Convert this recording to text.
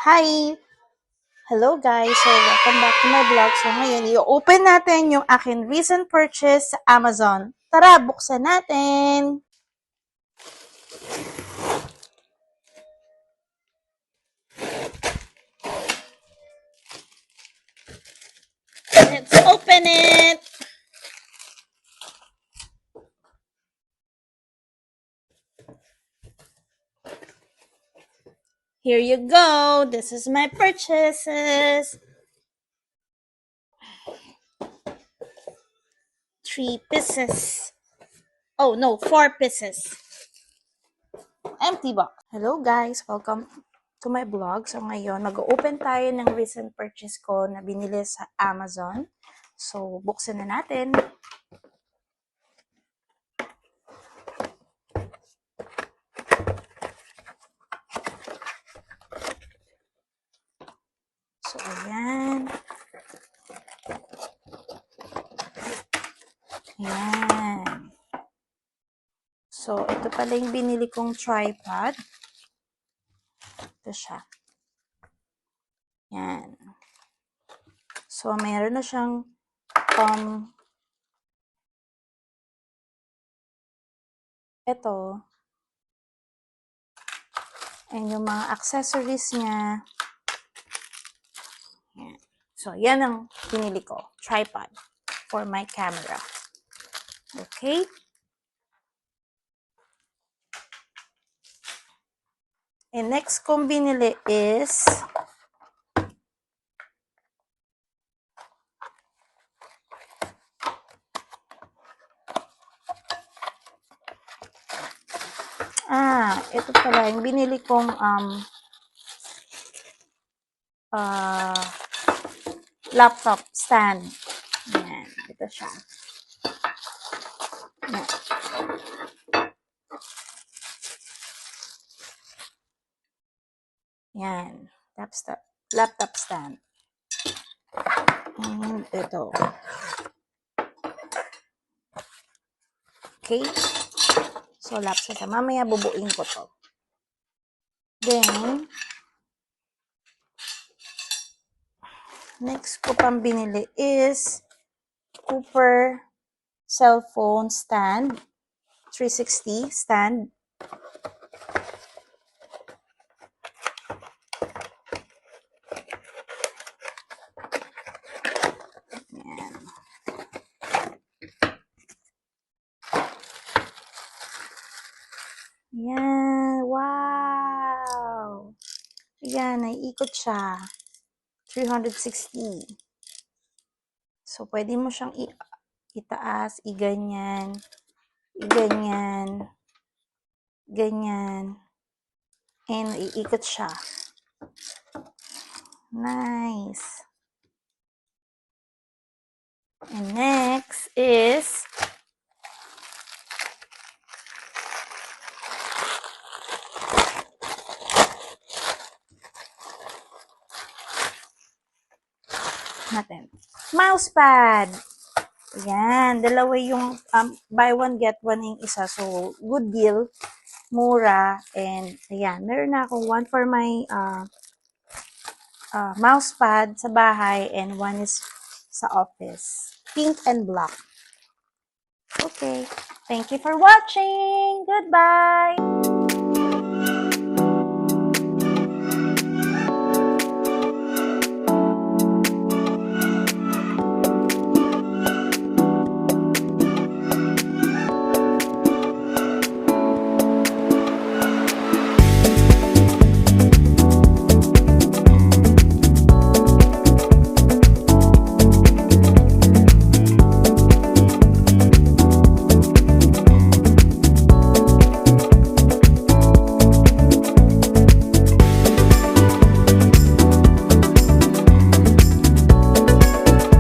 Hi! Hello guys! So, welcome back to my vlog. So, ngayon, i-open natin yung akin recent purchase sa Amazon. Tara, buksan natin! Let's open it! Here you go! This is my purchases! 3 pieces. Oh no, 4 pieces. Empty box. Hello guys! Welcome to my vlog. So ngayon, mag-open tayo ng recent purchase ko na binili sa Amazon. So, buksan na natin. So, ayan. Ayan. So, ito pala yung binili kong tripod. Ito siya. Ayan. So, meron na siyang ito. And yung mga accessories niya. Ayan. So, yan ang binili ko. Tripod for my camera. Okay? And next kong binili is ito pala yung binili kong laptop stand. Ayan. Ito siya. Ayan. Yan. Laptop stand. And ito. Okay. So, laptop siya. Mamaya bubuin ko to. Then, next ko pang binili is Cooper cellphone stand. 360 stand. Yan. Yan. Wow! Yan. Naiikot siya. 360. So, pwede mo siyang itaas, iganyan, iganyan, ganyan. And iikot siya. Nice. And next is mousepad. Ayan, dalawa yung buy one get one yung isa. So, good deal, mura, and ayan, meron na akong one for my mousepad sa bahay and one is sa office. Pink and black. Okay, thank you for watching. Goodbye!